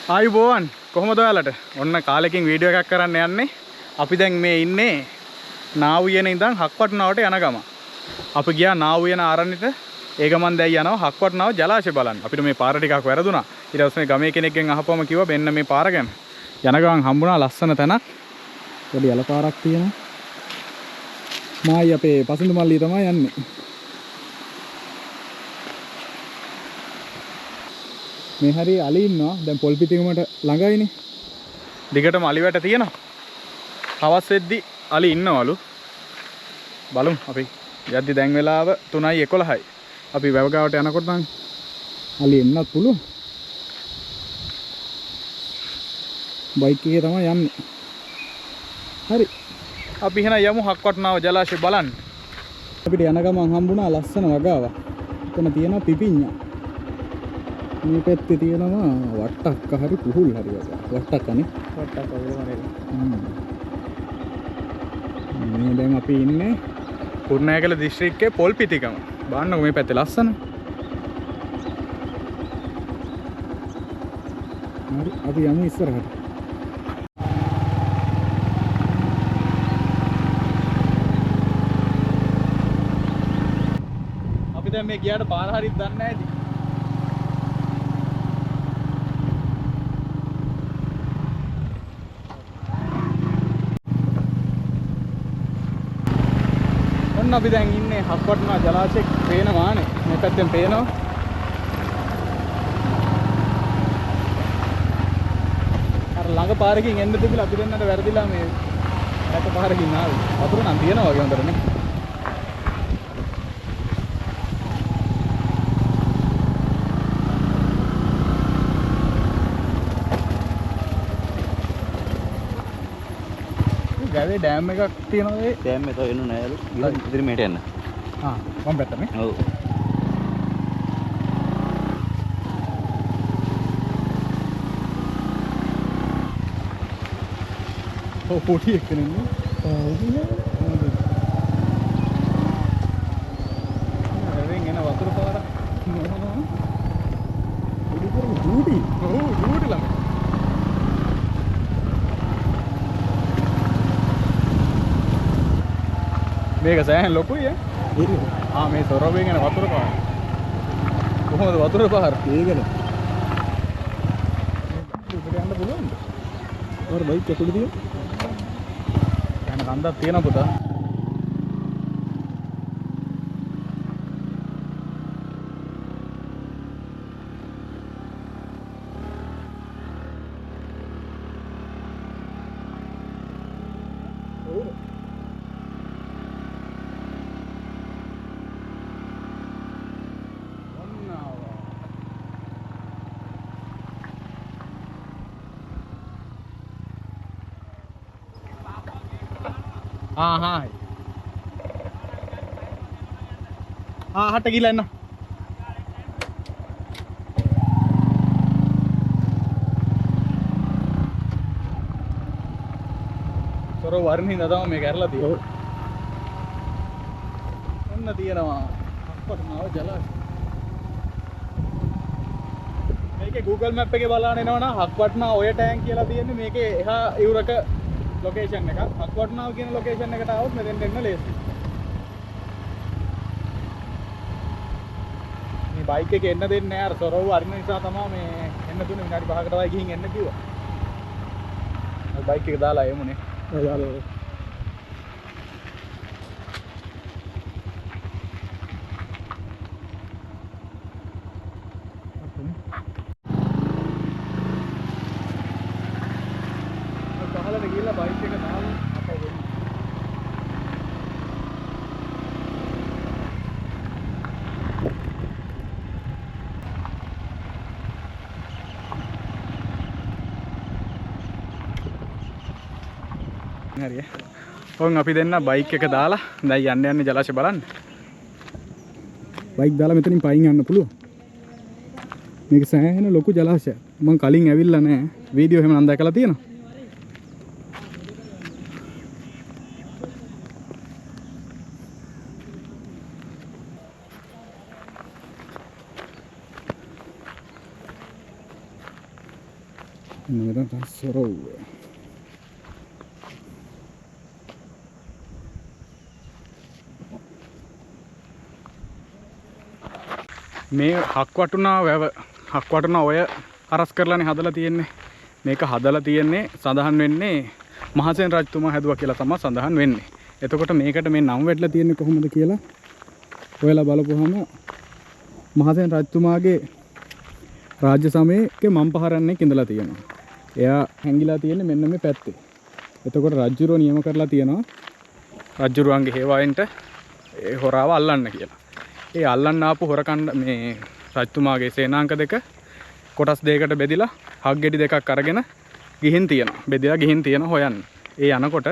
ආයුබෝවන් කොහොමද ඔයාලට? ඔන්න කාලෙකින් වීඩියෝ එකක් කරන්න යන්නේ. අපි දැන් මේ ඉන්නේ නාවුයන ඉඳන් හක්වටනාවට යන ගම. අපි ගියා නාවුයන ආරණ්‍යට. ඒ ගමන් දැන් යනවා හක්වටනාව ජලාශය බලන්න. අපිට මේ පාර ටිකක් වැරදුනා. ඊට පස්සේ ගමේ කෙනෙක්ගෙන් අහපුවම කිව්වා මෙන්න මේ පාර ගැන. යන ගමන් හම්බුණා ලස්සන තැනක්. පොඩි යල පාරක් තියෙනවා. මායි අපේ පසින්දු මල්ලී තමයි යන්නේ. මේ හරිය අලි ඉන්නවා. දැන් පොල් පිටිගමට ළඟයිනේ. දිගටම අලි වැට තියෙනවා. හවස් වෙද්දි අලි ඉන්නවලු. බලමු අපි යද්දි දැන් වෙලාව 3:11යි. අපි වැව ගාවට යනකොට නම් අලි එන්නත් පුළුවන්. බයික් එකේ තමයි යන්නේ. හරි. අපි එහෙනම් යමු හක්වටනාව ජලාශය බලන්න. අපිට යන ගමන් හම්බුණා ලස්සන වගාවක්. එතන තියෙනවා පිපිඤ්ඤා. මේ පැත්තේ තියෙනවා වට්ටක්ක හරි පුහුල් හරි වගේ. වට්ටක්කනේ. වට්ටක්ක වගේ මේ දැන් අපි ඉන්නේ කුරුණෑගල දිස්ත්‍රික්කයේ පොල්පිටිගම. බලන්නකෝ මේ පැත්තේ ලස්සන. හරි අපි යමු ඉස්සරහට. අපි දැන් මේ ගියාට පාර හරියට දන්නේ නැහැද? අපි දැන් ඉන්නේ හක්වටනා ජලාශයේ පේනවානේ. මේ පැත්තෙන් පේනවා. අර ළඟ පාරකින් එන්න තිබිලා අපි දෙන්නට වැරදිලා මේ රට පාරකින් ආවේ. වතුර නම් තියෙනවා වගේ හොඳටනේ. ගාවේ ඩෑම් එකක් තියෙනවා ඒ ඩෑම් එක එන්න නෑලු ගිහින් ඉතින් මෙහෙට යන්න. මම පැත්තනේ. ඔව්. පොටි එක්කනේ ඉන්නේ. එන වතුර පාර මොනවා? දුඩි. ඔව් දුඩි ළඟ. මේක සෑහෙන ලොකුයි ඈ. මේ සොරවෙන් යන වතුර පාර. කොහොමද වතුර පාර? ඒකද. උඩට යන්න පුළුවන්ද? ඔර බයික් එක උඩ තියෙන. යන කන්දක් තියෙනවා පුතා. हाँ हट गई लेना सरो वारनी दादा मैं केरला दियो अन्ना दियනවා හක්වටනාව ජලාශය මේකේ Google map එකේ බලන්න එනවනම් හක්වටනාව ඔය ටෑංක් කියලා තියෙන්නේ මේකේ එහා ඉවුරක ලොකේෂන් එකක්. හක්වටනාව කියන ලොකේෂන් එකට આવොත් මෙතෙන්ට එන්න ලේසියි. මේ බයික් එකේ එන්න දෙන්නේ නැහැ. අර සොරව අරින නිසා තමයි මේ එන්න දුන්නේ. විනාඩි 5කට වයි ගිහින් එන්න කිව්වා. අර බයික් එක දාලා එමුනේ. ඔය දාලා. පහලට ගිහලා බයික් එක දාලා අපෝ වෙන්නේ. හරිය. ඔන් අපි දෙන්න බයික් එක දාලා දැන් යන්න ජලාශය බලන්න. බයික් දාලා මෙතනින් පයින් යන්න පුළුවන්. මේක සෑහෙන ලොකු ජලාශයක්. මම කලින් ඇවිල්ලා නැහැ. වීඩියෝ එහෙම නම් දැකලා තියෙනවා. මෙතන සොරව. මේ හක්වටුනා වැව හක්වටුනා ඔය අරස් කරලානේ හදලා තියෙන්නේ. මේක හදලා තියෙන්නේ සඳහන් වෙන්නේ මහසෙන් රජතුමා හැදුවා කියලා තමයි සඳහන් වෙන්නේ. එතකොට මේකට මේ නම් වැටලා තියෙන්නේ කොහොමද කියලා ඔයාලා බලපුවහම මහසෙන් රජතුමාගේ රාජ්‍ය සමයේ මම්පහරන්නේක ඉඳලා තියෙනවා. එයා හැංගිලා තියෙන්නේ මෙන්න මේ පැත්තේ. එතකොට රජුරෝ නියම කරලා තියෙනවා රජුරුවන්ගේ හේවායන්ට ඒ හොරාව අල්ලන්න කියලා. ඒ අල්ලන්න ආපු හොරකණ්ඩ මේ රජතුමාගේ සේනාංක දෙක කොටස් දෙකකට බෙදිලා හක් ගෙඩි දෙකක් අරගෙන ගිහින් තියෙනවා. බෙදලා ගිහින් තියෙන හොයන්න. ඒ යනකොට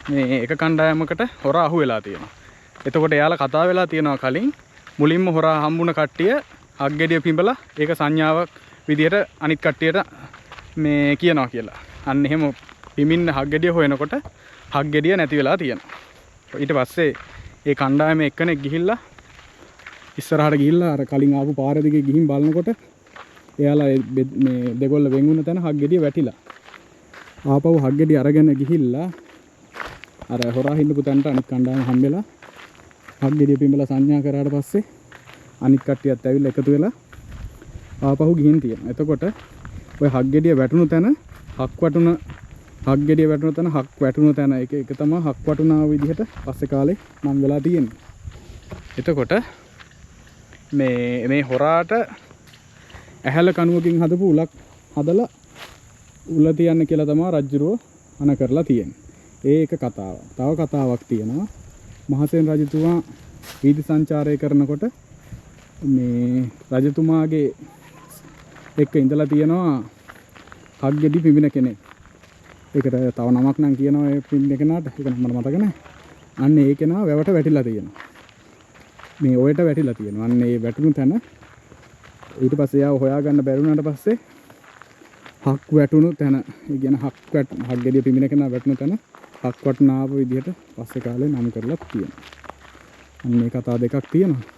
මේ එක කණ්ඩායමකට හොරා අහු වෙලා තියෙනවා. එතකොට එයාලා කතා වෙලා තියෙනවා කලින් මුලින්ම හොරා හම්බුන කට්ටිය හක් ගෙඩිය පිඹලා ඒක සංඥාවක් විදියට අනිත් කට්ටියට මේ කියනවා කියලා. අන්න එහෙම පිමින්න හක් ගෙඩිය හොයනකොට හක් ගෙඩිය නැති වෙලා තියෙනවා. ඊට පස්සේ ඒ කණ්ඩායම එක්කෙනෙක් ගිහිල්ලා ඉස්සරහට ගිහිල්ලා අර කලින් ආපු පාර දිගේ ගිහින් බලනකොට එයාලා මේ දෙගොල්ල වෙන් වුණ තැන හක් ගෙඩිය වැටිලා. ආපහු හක් ගෙඩිය අරගෙන ගිහිල්ලා අර හොරා හින්නපු තැනට අනිත් කණ්ඩායම හම්බෙලා හක් ගෙඩිය පිඹලා සංඥා කරාට පස්සේ අනිත් කට්ටියත් ඇවිල්ලා එකතු වෙලා ආපහු ගිහින් තියෙනවා. එතකොට ඔය හක් ගෙඩිය වැටුණු තැන හක් ගෙඩිය වැටුණු තැන හක් වැටුණු තැන එක තමයි හක් වටුණා විදිහට පස්සේ කාලේ නම් වෙලා තියෙන්නේ. එතකොට මේ හොරාට ඇහැල කණුවකින් හදපු උලක් හදලා උල තියන්න කියලා තමයි රජුරෝ අන කරලා තියෙන්නේ. ඒක කතාවක්. තව කතාවක් තියෙනවා. මහසෙන් රජතුමා වීදි සංචාරය කරනකොට මේ රජතුමාගේ එක්ක ඉඳලා තියෙනවා හක් ගෙඩි පිඹින කෙනෙක්. ඒකට තව නමක් නම් කියනවා ඒ පිඹින කෙනාට. ඒක නම් මට මතක නැහැ. අන්න ඒ කෙනා වැවට වැටිලා තියෙනවා. මේ ඔයට වැටිලා තියෙනවා. අන්න ඒ වැටුණු තැන ඊට පස්සේ ආව හොයාගන්න බැරි වුණාට පස්සේ හක් වැටුණු තැන ඒ කියන්නේ හක් ගෙඩිය පිඹින කෙනා වැටුණු තැන හක් වටනාව විදිහට පස්සේ කාලේ නම් කරලා තියෙනවා. අන්න මේ කතා දෙකක් තියෙනවා.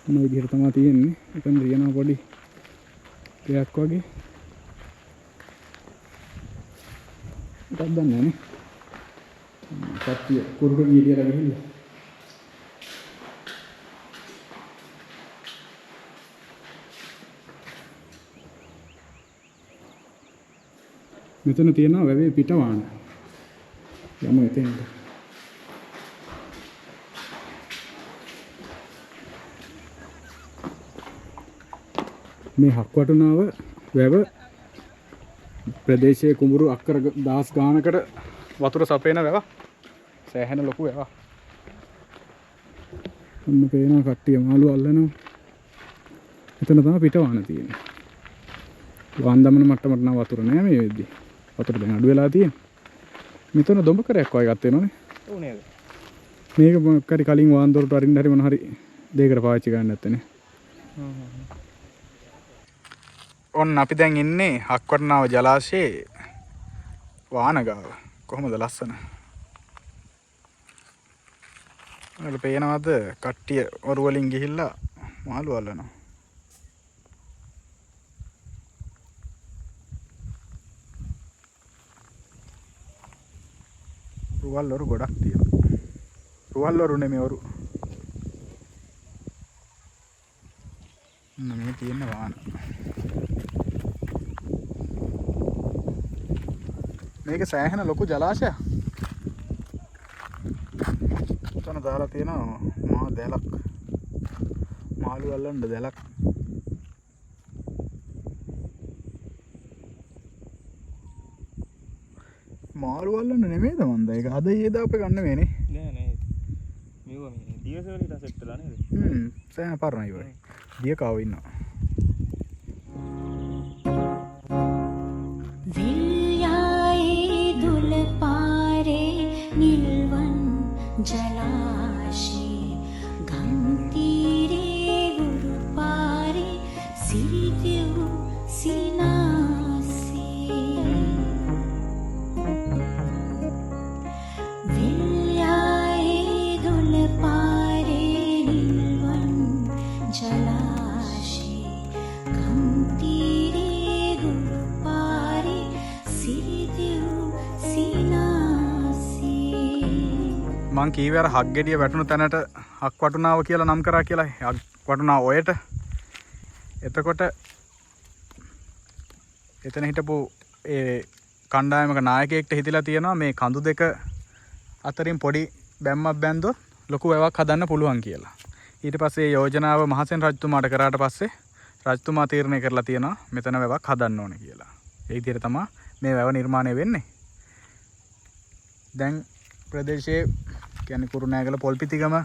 මේ විදිහට තමයි තියෙන්නේ. එතන රියනවා පොඩි දෙයක් වගේ. එකක් දන්නේ නැහැ නේ. කට්ටිය කුරුක ගියලා ගිහිල්ලා. මෙතන තියෙනවා වැවේ පිටවාන. යමු එතෙන්ට. මේ හක්වටුනාව වැව ප්‍රදේශයේ කුඹුරු අක්කර 10 ගානකට වතුර සපේන වැව. සෑහෙන ලොකු වැව. ඔන්න පේනවා කට්ටිය මාළු අල්ලනවා. එතන තමයි පිටවාන තියෙන්නේ. වන්දමන මට්ටමට නම් වතුර නෑ මේ වෙද්දි. වතුර දැන් අඩු වෙලා තියෙන්නේ. මෙතන දොඹකරයක් වගේ ගත්ත වෙනවනේ. ඔව් නේද? මේක මොකක්ද කලින් වාන්දොරට අරින්න හරි මොන හරි දෙයකට පාවිච්චි කරන්න නැත්තේ. ඔන්න අපි දැන් ඉන්නේ හක්වටනාව ජලාශයේ වානගාව. කොහොමද ලස්සන? ඔයාලට පේනවද කට්ටිය ඔරු වලින් ගිහිල්ලා මාළු අල්ලනවා. රුවල් ඔරු ගොඩක් තියෙනවා. රුවල් ඔරු නෙමෙයි ඔරු. මේ තියෙන වාන. මේක සෑහෙන ලොකු ජලාශයක්. උතන දාලා තියෙනවා මහා දැලක්. මාළු අල්ලන්න දැලක්. මාළු අල්ලන්න නෙමෙයිද මන්ද? ඒක අද ඊයේ දාපේ ගන්න නෙමෙයිනේ. නෑ නෑ. මේවා මේ දියසවලිට සෙට් වෙලා නේද? සෑහෙන පරණයි වගේ. දිය කාව ඉන්නවා. जलाशे गंतीरे गुरु पारे सिरिदेव सिनासे विल्याए दुल पारे निलवन जलाशे මං කීවේ අර හක් ගෙඩිය වැටුණු තැනට හක් වටුනාව කියලා නම් කරා කියලා. හක් වටුනාව ඔයට. එතකොට එතන හිටපු ඒ කණ්ඩායමක නායකයෙක්ට හිතිලා තියෙනවා මේ කඳු දෙක අතරින් පොඩි බැම්මක් බැන්දොත් ලොකු වැවක් හදන්න පුළුවන් කියලා. ඊට පස්සේ යෝජනාව මහසෙන් රජතුමාට කරාට පස්සේ රජතුමා තීරණය කරලා තියෙනවා මෙතන වැවක් හදන්න ඕනේ කියලා. ඒ විදිහට තමයි මේ වැව නිර්මාණය වෙන්නේ. දැන් ප්‍රදේශයේ කියන්නේ කුරුණෑගල පොල්පිටිගම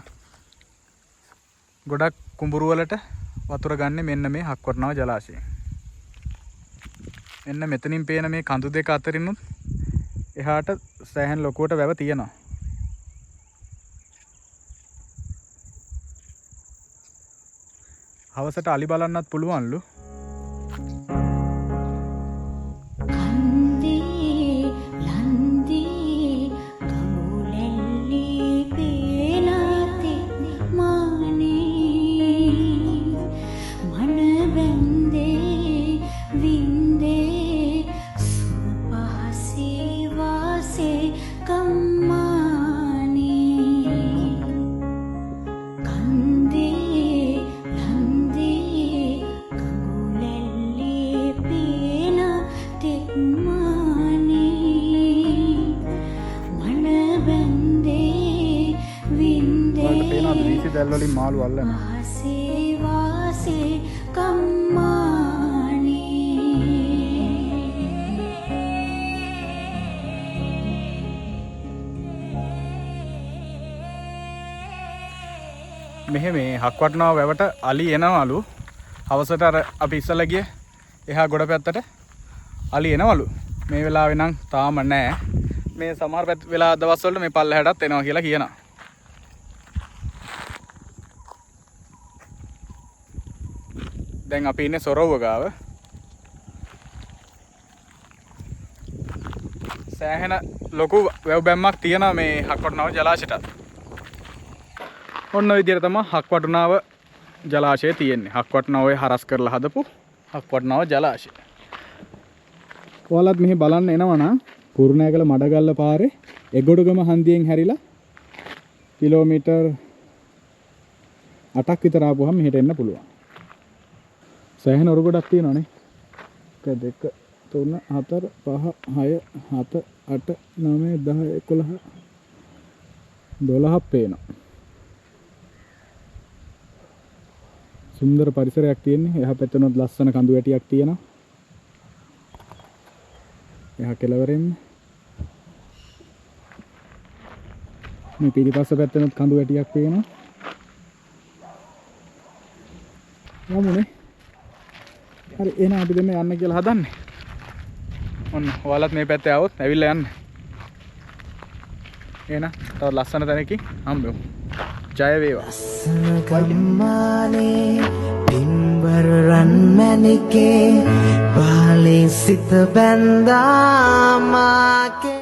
ගොඩක් කුඹුරු වලට වතුර ගන්න මෙන්න මේ හක්වටනාව ජලාශය. එන්න මෙතනින් පේන මේ කඳු දෙක අතරිනුත් එහාට සෑහෙන ලොකුවට වැව තියෙනවා. හවසට අලි බලන්නත් පුළුවන්ලු. දැල් වලින් මාළු අල්ලන මෙහෙ මේ හක්වටනාව වැවට අලි එනවලු. හවසට අර අපි ඉස්සලා ගිය එහා ගොඩ පැත්තට අලි එනවලු. මේ වෙලාවේ නම් තාම නැහැ. මේ සමහර වෙලා දවස් වලට මේ පල්ලෙහාටත් එනවා කියලා කියනවා. දැන් අපි ඉන්නේ සොරව්ව ගාව. සෑහෙන ලොකු වැව් බැම්මක් තියෙනවා මේ හක්වටනාව ජලාශයට. ඔන්න ඔය විදිහට තමයි හක්වටනාව ජලාශය තියෙන්නේ. හක්වටනාවේ හරස් කරලා හදපු හක්වටනාව ජලාශය. ඔයාලත් මෙහි බලන්න එනවනම් කුරුණෑගල මඩගල්ල පාරේ එගොඩගම හන්දියෙන් හැරිලා කිලෝමීටර් 8ක් විතර ආපුවහම මෙහෙට එන්න පුළුවන්. සෑහෙන ඔරු ගොඩක් තියෙනවානේ. 1 2 3 4 5 6 7 8 9 10 11 12ක් පේනවා. සුන්දර පරිසරයක් තියෙන්නේ. එහා පැත්තනොත් ලස්සන කඳු වැටියක් තියෙනවා. එහා කෙළවරෙන් මේ පිටිපස්ස පැත්තනොත් කඳු වැටියක් තියෙනවා. යමුනේ. හරි එහෙනම් අපි දෙන්න යන්න කියලා හදන්නේ. ඔන්න ඔයාලත් මේ පැත්තේ આવොත් ඇවිල්ලා යන්න. එහෙනම් තව ලස්සන තැනකින් හම්බෙමු. ජය වේවා. ගම්මානේ පින්වර රන් මැණිකේ පාලේ සිත බැඳා මාගේ